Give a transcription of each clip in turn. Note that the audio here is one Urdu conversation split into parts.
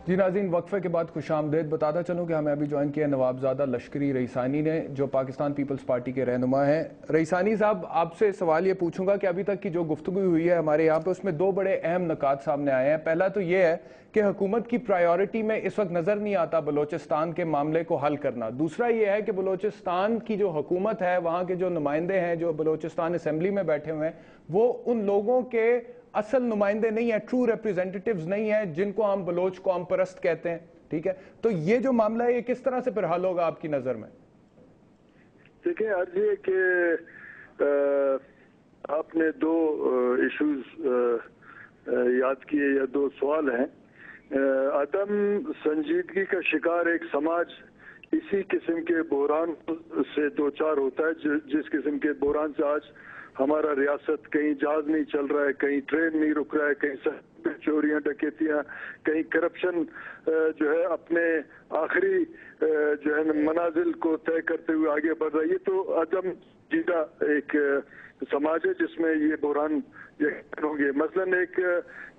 جی ناظرین، وقفے کے بعد خوش آمدید بتاتا چلوں کہ ہمیں ابھی جوائن کیا نوابزادہ لشکری رئیسانی نے، جو پاکستان پیپلز پارٹی کے رہنما ہیں۔ رئیسانی صاحب، آپ سے سوال یہ پوچھوں گا کہ ابھی تک کی جو گفتگو ہوئی ہے ہمارے یہاں پہ، اس میں دو بڑے اہم نکات سامنے آئے ہیں۔ پہلا تو یہ ہے کہ حکومت کی پرائیورٹی میں اس وقت نظر نہیں آتا بلوچستان کے معاملے کو حل کرنا۔ دوسرا یہ ہے کہ بلوچستان کی جو حکومت ہے، وہاں کے جو نمائندے ہیں جو بلوچستان اسمبلی میں بیٹھے ہوئے ہیں، وہ ان لوگوں کے اصل نمائندے نہیں ہیں، ٹرو ریپریزنٹیٹیوز نہیں ہیں جن کو ہم بلوچ قوم پرست کہتے ہیں۔ ٹھیک ہے، تو یہ جو معاملہ ہے یہ کس طرح سے پھر حل ہوگا آپ کی نظر میں؟ دیکھیں، عرض یہ کہ آپ نے دو ایشوز یاد کیے یا دو سوال ہیں۔ عدم سنجیدگی کا شکار ایک سماج اسی قسم کے بحران سے دوچار ہوتا ہے، جس قسم کے بحران سے آج ہمارا ریاست، کہیں جہاز نہیں چل رہا ہے، کہیں ٹرین نہیں رک رہا ہے، کہیں چوریاں ڈکیتیاں، کہیں کرپشن جو ہے اپنے آخری جو ہے منازل کو طے کرتے ہوئے آگے بڑھ رہا ہے۔ یہ تو عدم جیتا ایک سماج ہے جس میں یہ بحران ہوں گے۔ مثلاً ایک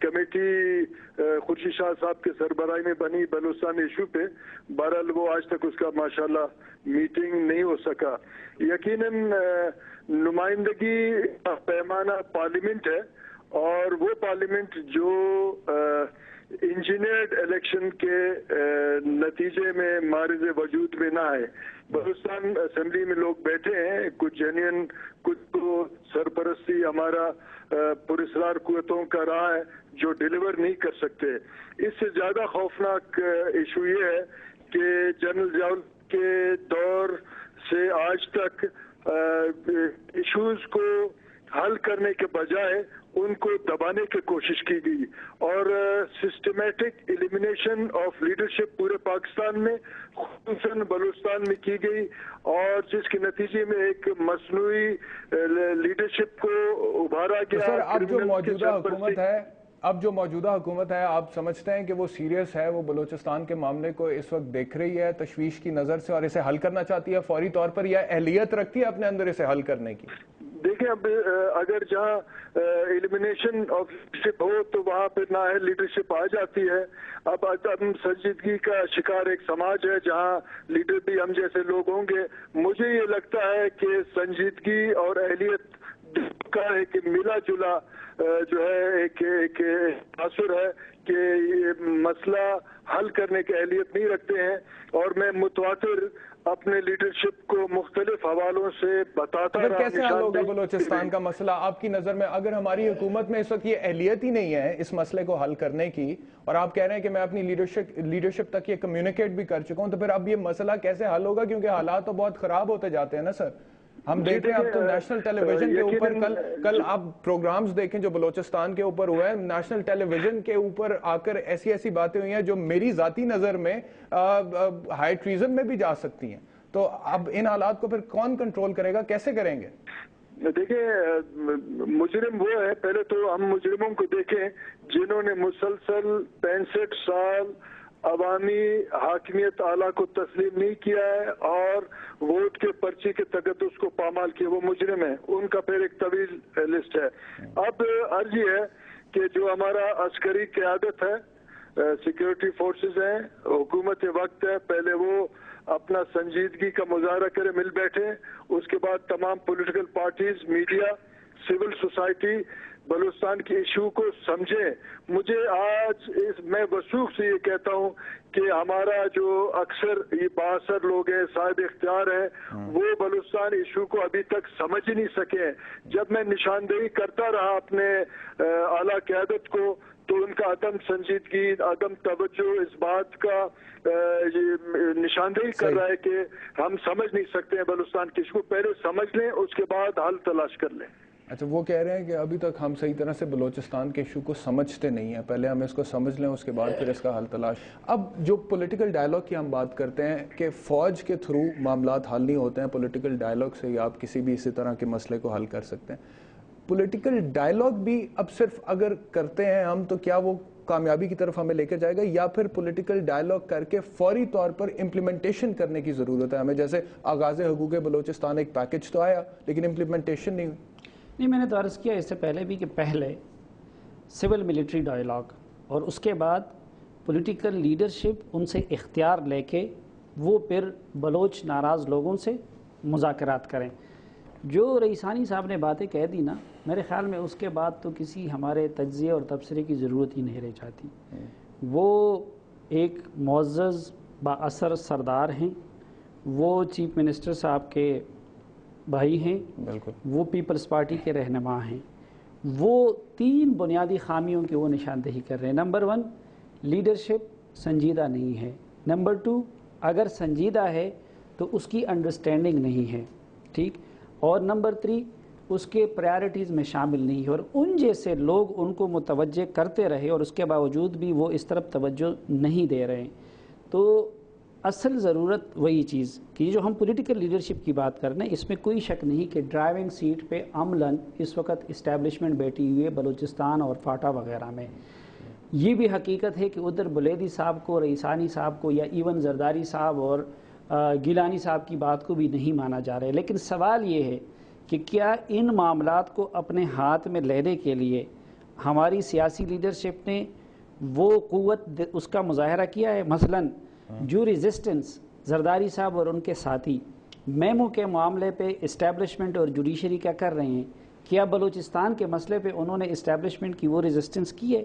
کمیٹی خورشید شاہ صاحب کے سربراہی میں بنی بلوچستان ایشو پہ، بہرحال وہ آج تک اس کا ماشاءاللہ میٹنگ نہیں ہو سکا۔ یقیناً نمائندگی کا پیمانہ پارلیمنٹ ہے، اور وہ پارلیمنٹ جو انجینئرڈ الیکشن کے نتیجے میں مارز وجود میں نہ آئے۔ بلوچستان اسمبلی میں لوگ بیٹھے ہیں، کچھ جینین، کچھ کو سرپرستی ہمارا پراسرار قوتوں کا رہا ہے جو ڈیلیور نہیں کر سکتے۔ اس سے زیادہ خوفناک ایشو یہ ہے کہ جنرل ضیاء کے دور سے آج تک ایشوز کو حل کرنے کے بجائے ان کو دبانے کی کوشش کی گئی، اور سسٹمیٹک ایلیمینیشن آف لیڈرشپ پورے پاکستان میں، خصوصاً بلوچستان میں کی گئی، اور جس کے نتیجے میں ایک مصنوعی لیڈرشپ کو ابھارا گیا۔ سر، اب جو موجودہ حکومت ہے آپ سمجھتے ہیں کہ وہ سیریس ہے، وہ بلوچستان کے معاملے کو اس وقت دیکھ رہی ہے تشویش کی نظر سے اور اسے حل کرنا چاہتی ہے فوری طور پر، یا اہلیت رکھتی ہے اپنے اندر اسے حل کرنے کی؟ دیکھیں، اب اگر جہاں ایلیمینیشن آف لیڈرشپ ہو تو وہاں پہ نااہل لیڈرشپ آ جاتی ہے۔ اب عدم سنجیدگی کا شکار ایک سماج ہے جہاں لیڈر بھی ہم جیسے لوگ ہوں گے۔ مجھے یہ لگتا ہے کہ سنجیدگی اور اہلیت کا ایک ملا جلا جو ہے ایک تاثر ہے کہ یہ مسئلہ حل کرنے کی اہلیت نہیں رکھتے ہیں، اور میں متواتر اپنے لیڈرشپ کو مختلف حوالوں سے بتاتا رہا۔ کیسے حل ہوگا بلوچستان کا مسئلہ آپ کی نظر میں، اگر ہماری حکومت میں اس وقت یہ اہلیت ہی نہیں ہے اس مسئلے کو حل کرنے کی، اور آپ کہہ رہے ہیں کہ میں اپنی لیڈرشپ تک یہ کمیونیکیٹ بھی کر چکا ہوں، تو پھر اب یہ مسئلہ کیسے حل ہوگا؟ کیونکہ حالات تو بہت خراب ہوتے جاتے ہیں نا سر۔ ہم دیکھ رہے ہیں اب تو نیشنل ٹیلی ویژن کے اوپر کل آپ پروگرامز دیکھیں جو بلوچستان کے اوپر ہوئے ہیں، نیشنل ٹیلی ویژن کے اوپر آ کر ایسی باتیں ہوئی ہیں جو میری ذاتی نظر میں ہائی ٹریزن میں بھی جا سکتی ہیں۔ تو اب ان حالات کو پھر کون کنٹرول کرے گا، کیسے کریں گے؟ دیکھیں، مجرم وہ ہے، پہلے تو ہم مجرموں کو دیکھیں جنہوں نے مسلسل 65 سال عوامی حاکمیت اعلیٰ کو تسلیم نہیں کیا ہے اور ووٹ کے پرچی کے تقدس کو پامال کیا، وہ مجرم ہیں۔ ان کا پھر ایک طویل لسٹ ہے۔ اب عرض یہ ہے کہ جو ہمارا عسکری قیادت ہے، سیکیورٹی فورسز ہیں، حکومت وقت ہے، پہلے وہ اپنا سنجیدگی کا مظاہرہ کرے، مل بیٹھے، اس کے بعد تمام political parties, media, civil society Balochistan کی ایشو کو سمجھیں۔ مجھے آج میں وثوق سے یہ کہتا ہوں کہ ہمارا جو اکثر یہ بااثر لوگ ہیں، صاحب اختیار ہیں، وہ بلوچستان ایشو کو ابھی تک سمجھ ہی نہیں سکے۔ جب میں نشاندہی کرتا رہا اپنے اعلیٰ قیادت کو، تو ان کا عدم سنجیدگی، عدم توجہ اس بات کا نشاندہی کر رہا ہے کہ ہم سمجھ نہیں سکتے ہیں بلوچستان کی ایشو کو۔ پہلے سمجھ لیں، اس کے بعد حل تلاش کر لیں۔ اچھا، وہ کہہ رہے ہیں کہ ابھی تک ہم صحیح طرح سے بلوچستان کے ایشو کو سمجھتے نہیں ہیں، پہلے ہم اس کو سمجھ لیں، اس کے بعد پھر اس کا حل تلاش۔ اب جو پولیٹیکل ڈائیلاگ کی ہم بات کرتے ہیں کہ فوج کے تھرو معاملات حل نہیں ہوتے ہیں، پولیٹیکل ڈائیلاگ سے ہی آپ کسی بھی اسی طرح کے مسئلے کو حل کر سکتے ہیں۔ پولیٹیکل ڈائیلاگ بھی اب صرف اگر کرتے ہیں ہم تو کیا وہ کامیابی کی طرف ہمیں لے کے جائے گا، یا پھر پولیٹیکل ڈائیلاگ کر کے فوری طور پر امپلیمنٹیشن کرنے کی ضرورت ہے ہمیں؟ جیسے آغاز حقوق بلوچستان ایک پیکج تو آیا لیکن امپلیمنٹیشن نہیں ہوئی۔ نہیں، میں نے تو عرض کیا اس سے پہلے بھی کہ پہلے سول ملٹری ڈائیلاگ اور اس کے بعد پولیٹیکل لیڈرشپ ان سے اختیار لے کے وہ پھر بلوچ ناراض لوگوں سے مذاکرات کریں. جو رئیسانی صاحب نے باتیں کہہ دی نا، میرے خیال میں اس کے بعد تو کسی ہمارے تجزیے اور تبصرے کی ضرورت ہی نہیں رہ جاتی. وہ ایک معزز با اثر سردار ہیں، وہ چیف منسٹر صاحب کے بھائی ہیں، وہ پیپلز پارٹی کے رہنما ہیں. وہ 3 بنیادی خامیوں کی وہ نشاندہی کر رہے ہیں. نمبر 1، لیڈرشپ سنجیدہ نہیں ہے. نمبر 2، اگر سنجیدہ ہے تو اس کی انڈرسٹینڈنگ نہیں ہے، ٹھیک. اور نمبر 3، اس کے پرائرٹیز میں شامل نہیں ہے. اور ان جیسے لوگ ان کو متوجہ کرتے رہے اور اس کے باوجود بھی وہ اس طرف توجہ نہیں دے رہے ہیں. تو اصل ضرورت وہی چیز کہ جو ہم پولیٹیکل لیڈرشپ کی بات کر رہے ہیں، اس میں کوئی شک نہیں کہ ڈرائیونگ سیٹ پہ عملاً اس وقت اسٹیبلشمنٹ بیٹھی ہوئی ہے بلوچستان اور فاٹا وغیرہ میں. یہ بھی حقیقت ہے کہ ادھر بلیدی صاحب کو، رئیسانی صاحب کو یا ایون زرداری صاحب اور گیلانی صاحب کی بات کو بھی نہیں مانا جا رہا ہے. لیکن سوال یہ ہے کہ کیا ان معاملات کو اپنے ہاتھ میں لینے کے لیے ہماری سیاسی لیڈرشپ نے وہ قوت اس کا مظاہرہ کیا ہے؟ مثلاً جو ریزسٹنس زرداری صاحب اور ان کے ساتھی میمو کے معاملے پہ اسٹیبلشمنٹ اور جوڈیشری کیا کر رہے ہیں؟ کیا بلوچستان کے مسئلے پہ انہوں نے اسٹیبلشمنٹ کی وہ ریزسٹنس کی ہے؟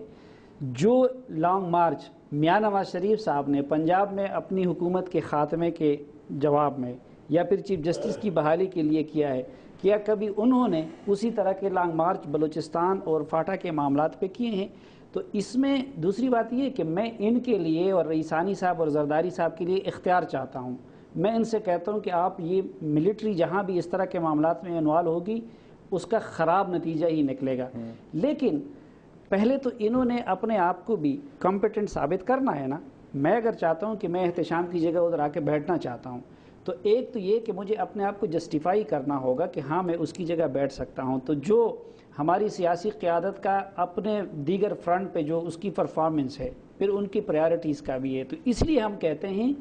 جو لانگ مارچ میاں نواز شریف صاحب نے پنجاب میں اپنی حکومت کے خاتمے کے جواب میں یا پھر چیف جسٹس کی بحالی کے لیے کیا ہے، کیا کبھی انہوں نے اسی طرح کے لانگ مارچ بلوچستان اور فاٹا کے معاملات پہ کیے ہیں؟ تو اس میں دوسری بات یہ ہے کہ میں ان کے لیے اور رئیسانی صاحب اور زرداری صاحب کے لیے اختیار چاہتا ہوں. میں ان سے کہتا ہوں کہ آپ یہ ملٹری جہاں بھی اس طرح کے معاملات میں انوالو ہوگی اس کا خراب نتیجہ ہی نکلے گا. لیکن پہلے تو انہوں نے اپنے آپ کو بھی کمپیٹنٹ ثابت کرنا ہے نا. میں اگر چاہتا ہوں کہ میں احتشام کی جگہ ادھر آ کے بیٹھنا چاہتا ہوں، تو ایک تو یہ کہ مجھے اپنے آپ کو جسٹیفائی کرنا ہوگا کہ ہاں میں اس کی جگہ بیٹھ سکتا ہوں. تو جو ہماری سیاسی قیادت کا اپنے دیگر فرنٹ پہ جو اس کی پرفارمنس ہے، پھر ان کی پرائرٹیز کا بھی ہے. تو اس لیے ہم کہتے ہیں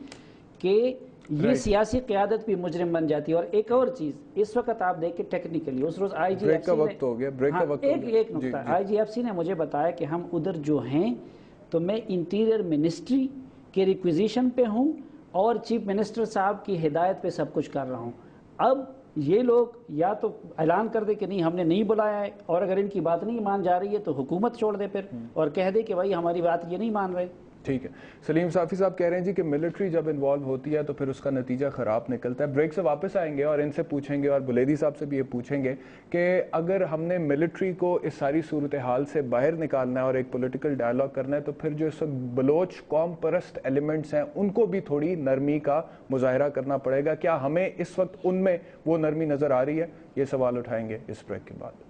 کہ یہ سیاسی قیادت بھی مجرم بن جاتی ہے. اور ایک اور چیز اس وقت آپ دیکھیں ٹیکنیکلی، اس روز آئی جی ایف سی ایک نقطہ آئی جی ایف سی نے مجھے بتایا کہ ہم ادھر جو ہیں تو میں انٹیریئر منسٹری کے ریکویزیشن پہ ہوں اور چیف منسٹر صاحب کی ہدایت پہ سب کچھ کر رہا ہوں. اب یہ لوگ یا تو اعلان کر دے کہ نہیں ہم نے نہیں بلایا ہے، اور اگر ان کی بات نہیں مان جا رہی ہے تو حکومت چھوڑ دے پھر اور کہہ دے کہ بھائی ہماری بات یہ نہیں مان رہے. ٹھیک ہے. سلیم صافی صاحب کہہ رہے ہیں جی کہ ملٹری جب انوالو ہوتی ہے تو پھر اس کا نتیجہ خراب نکلتا ہے. بریک سے واپس آئیں گے اور ان سے پوچھیں گے اور بلیدی صاحب سے بھی یہ پوچھیں گے کہ اگر ہم نے ملٹری کو اس ساری صورتحال سے باہر نکالنا ہے اور ایک پولیٹیکل ڈائلاگ کرنا ہے تو پھر جو اس وقت بلوچ قوم پرست ایلیمنٹس ہیں ان کو بھی تھوڑی نرمی کا مظاہرہ کرنا پڑے گا. کیا ہمیں اس وقت ان میں وہ نرمی نظر آ رہی ہے؟ یہ سوال اٹھائیں گے اس بریک کے بعد.